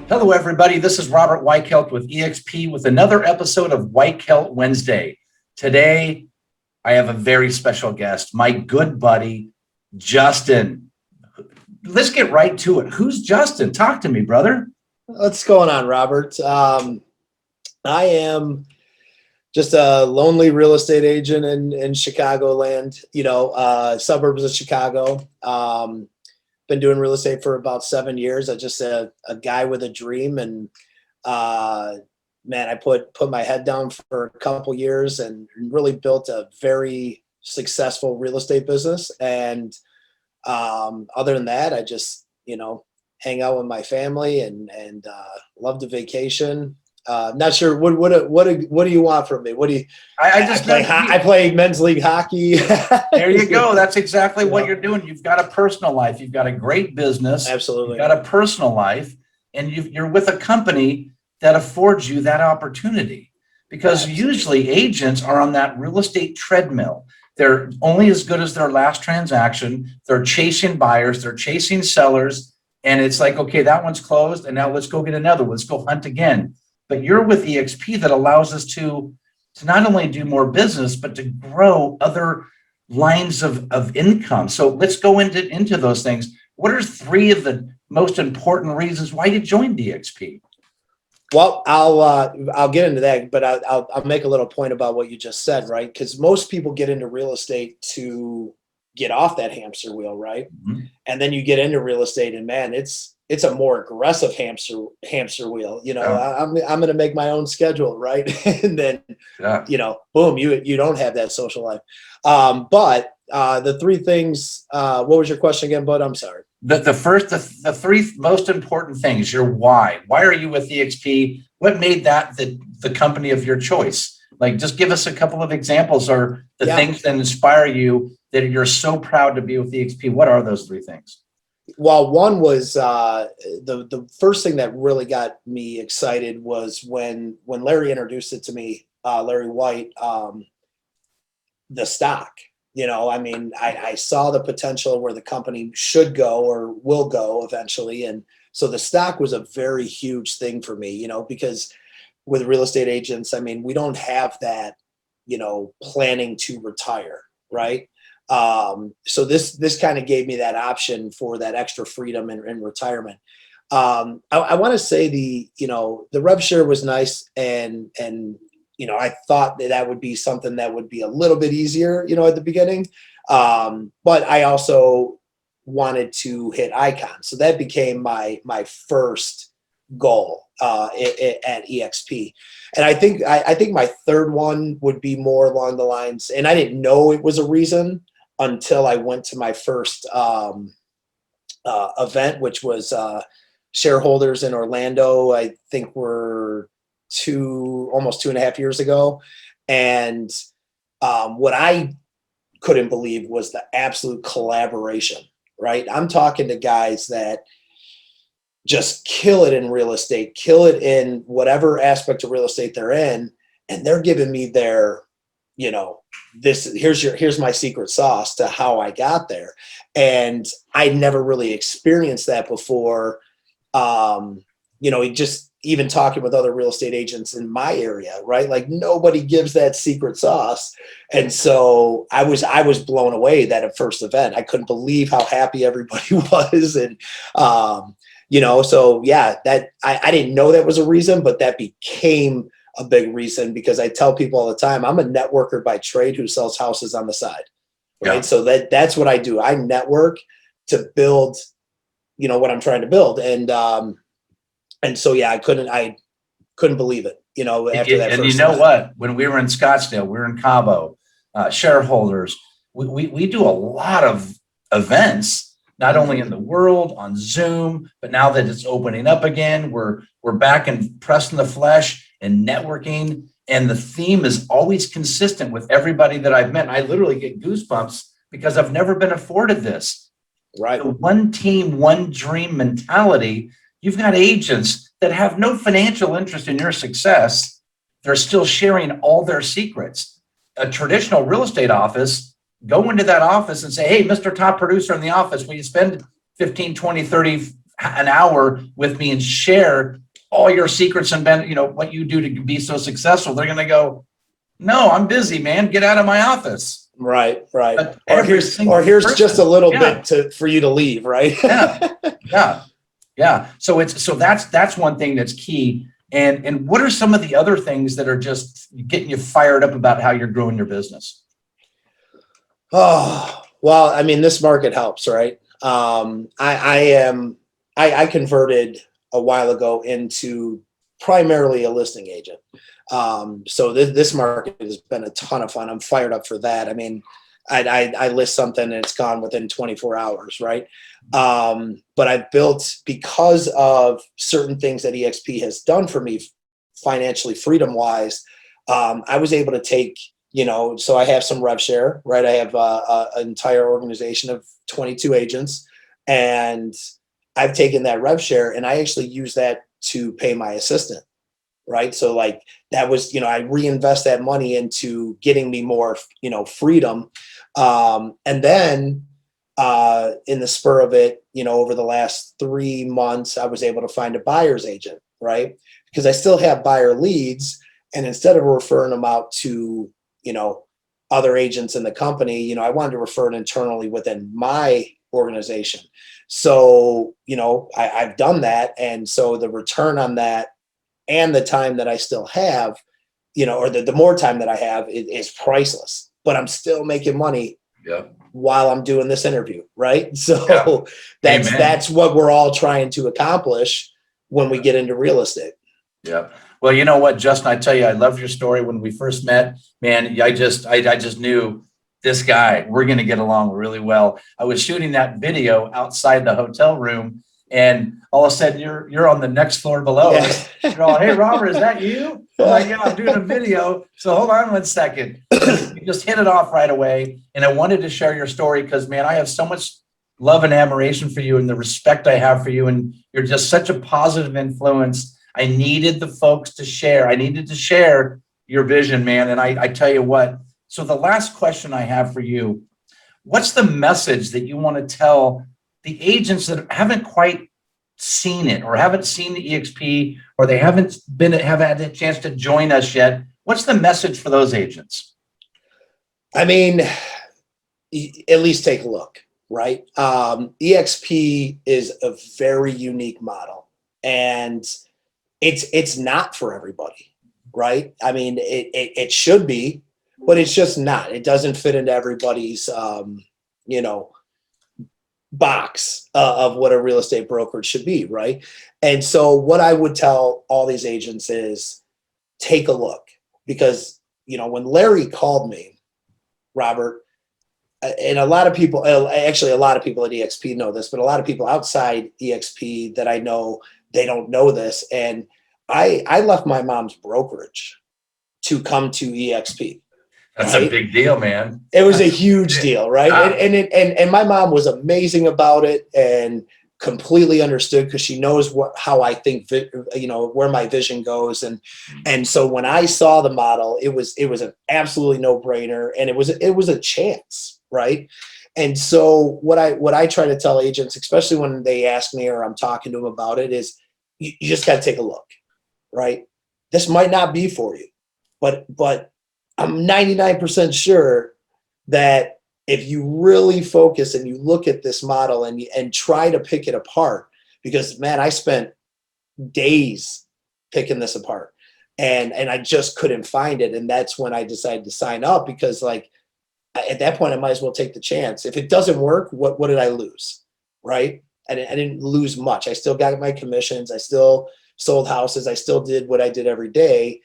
Hello, everybody. This is Robert Weichelt with EXP with another episode of Weichelt Wednesday. Today, I have a very special guest, my good buddy, Justin. Let's get right to it. Who's Justin? Talk to me, brother. What's going on, Robert? I am just a lonely real estate agent in Chicagoland, suburbs of Chicago. Been doing real estate for about 7 years. I'm just a guy with a dream, and man, I put my head down for a couple years and really built a very successful real estate business. And other than that, I just hang out with my family and love to vacation. Not sure what do you want from me? What do you? I play men's league hockey. There you go. That's exactly what you're doing. You've got a personal life. You've got a great business. Absolutely. You've got a personal life, and you're with a company that affords you that opportunity. Because usually agents are on that real estate treadmill. They're only as good as their last transaction. They're chasing buyers. They're chasing sellers. And it's like, okay, that one's closed. And now let's go get another one. Let's go hunt again. But you're with EXP that allows us to not only do more business, but to grow other lines of income. So let's go into those things. What are three of the most important reasons why you joined EXP? Well, I'll get into that, but I'll make a little point about what you just said, right? Because most people get into real estate to get off that hamster wheel, right? Mm-hmm. And then you get into real estate, and man, it's a more aggressive hamster wheel. I'm going to make my own schedule, right? And then, boom, you don't have that social life. But the three things. What was your question again, bud? I'm sorry. The three most important things. Your why. Why are you with EXP? What made that the company of your choice? Like, just give us a couple of examples or the things that inspire you that you're so proud to be with EXP. What are those three things? Well, one was the first thing that really got me excited was when Larry introduced it to me, Larry White, the stock. I saw the potential where the company should go or will go eventually. And so the stock was a very huge thing for me, because with real estate agents, we don't have that, planning to retire, right? So this kind of gave me that option for that extra freedom in retirement. I want to say the rev share was nice, and I thought that would be something that would be a little bit easier, at the beginning. But I also wanted to hit icon. So that became my first goal at EXP. And I think my third one would be more along the lines, and I didn't know it was a reason until I went to my first event, which was shareholders in Orlando. I think we're almost 2.5 years ago. And what I couldn't believe was the absolute collaboration, right? I'm talking to guys that just kill it in real estate, kill it in whatever aspect of real estate they're in. And they're giving me their, here's my secret sauce to how I got there. And I never really experienced that before. Just even talking with other real estate agents in my area, right? Like, nobody gives that secret sauce. And so I was blown away that at first event. I couldn't believe how happy everybody was. And, that I didn't know that was a reason, but that became a big reason, because I tell people all the time, I'm a networker by trade who sells houses on the side. Right. Yeah. So that's what I do. I network to build, what I'm trying to build. And so, I couldn't believe it, after that. And what, when we were in Scottsdale, we were in Cabo, shareholders, we do a lot of events, not only in the world on Zoom, but now that it's opening up again, we're back and pressing the flesh and networking. And the theme is always consistent with everybody that I've met. I literally get goosebumps because I've never been afforded this. Right. The one team, one dream mentality. You've got agents that have no financial interest in your success. They're still sharing all their secrets. A traditional real estate office, go into that office and say, hey, Mr. Top Producer in the office, will you spend 15, 20, 30, an hour with me and share all your secrets and what you do to be so successful, they're going to go, no, I'm busy, man. Get out of my office. Right. But Or here's just a little bit for you to leave, right? Yeah. So that's one thing that's key. And what are some of the other things that are just getting you fired up about how you're growing your business? Oh, well, I mean, this market helps, right? I converted a while ago into primarily a listing agent. So this market has been a ton of fun. I'm fired up for that. I mean, I list something and it's gone within 24 hours, right? But I built, because of certain things that EXP has done for me financially, freedom wise, I was able to take, so I have some rev share, right? I have an entire organization of 22 agents, and I've taken that rev share and I actually use that to pay my assistant. Right. So like that was, I reinvest that money into getting me more, freedom. And then in the spur of it, over the last 3 months, I was able to find a buyer's agent, right? Because I still have buyer leads. And instead of referring them out to, other agents in the company, I wanted to refer it internally within my organization. So, I've done that. And so the return on that, and the time that I still have, or the more time that I have is priceless, but I'm still making money while I'm doing this interview. Right. So that's what we're all trying to accomplish when we get into real estate. Yeah. Well, you know what, Justin, I tell you, I love your story. When we first met, man, I just knew this guy, we're going to get along really well. I was shooting that video outside the hotel room, and all of a sudden you're on the next floor below. Yeah. You're all, hey, Robert, is that you? I'm like, yeah, I'm doing a video. So hold on 1 second. You just hit it off right away. And I wanted to share your story because, man, I have so much love and admiration for you and the respect I have for you. And you're just such a positive influence. I needed the folks to share. I needed to share your vision, man. And I tell you what, so the last question I have for you, what's the message that you want to tell the agents that haven't quite seen it or haven't seen the EXP, or they haven't had a chance to join us yet? What's the message for those agents? I mean, at least take a look, right? EXP is a very unique model, and it's not for everybody, right? I mean, it should be, but it's just not. It doesn't fit into everybody's, box of what a real estate brokerage should be, right? And so what I would tell all these agents is take a look, because when Larry called me, Robert, and a lot of people at EXP know this, but a lot of people outside EXP that I know, they don't know this. And I left my mom's brokerage to come to EXP. That's right? A big deal, man. It was a huge deal, right? And my mom was amazing about it and completely understood, because she knows how I think, where my vision goes. And so when I saw the model, it was an absolutely no brainer, and it was a chance, right? And so what I try to tell agents, especially when they ask me or I'm talking to them about it, is you just got to take a look, right? This might not be for you, but I'm 99% sure that if you really focus and you look at this model and try to pick it apart, because man, I spent days picking this apart, and I just couldn't find it. And that's when I decided to sign up, because like at that point I might as well take the chance. If it doesn't work, what did I lose? Right? I didn't lose much. I still got my commissions. I still sold houses. I still did what I did every day,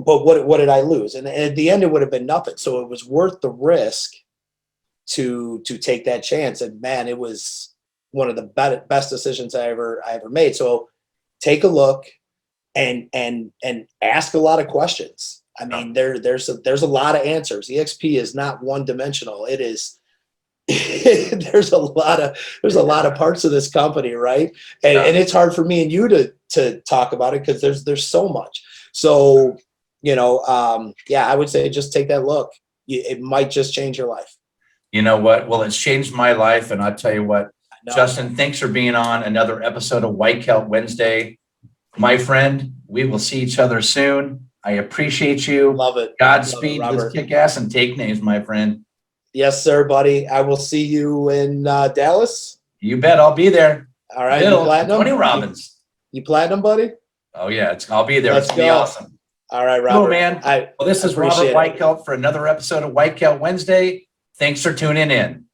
but what did I lose? And at the end, it would have been nothing. So it was worth the risk to take that chance. And man, it was one of the best decisions I ever made. So take a look and ask a lot of questions. I mean, there's a lot of answers. EXP is not one dimensional. It is. there's a lot of parts of this company, right? And it's hard for me and you to talk about it, because there's so much. So I would say just take that look. It might just change your life. You know what? Well, it's changed my life, and I'll tell you what, No. Justin, thanks for being on another episode of Weichelt Wednesday. My friend, we will see each other soon. I appreciate you. Love it. Godspeed. Love it, Let's kick ass and take names, my friend. Yes, sir, buddy. I will see you in Dallas. You bet. I'll be there. All right. Bill, You platinum? Tony Robbins. You platinum, buddy? Oh yeah, I'll be there. Let's It's gonna be go. awesome. All right, Robert. Cool, man. Well, this is Robert appreciate it. Weichelt for another episode of Weichelt Wednesday. Thanks for tuning in.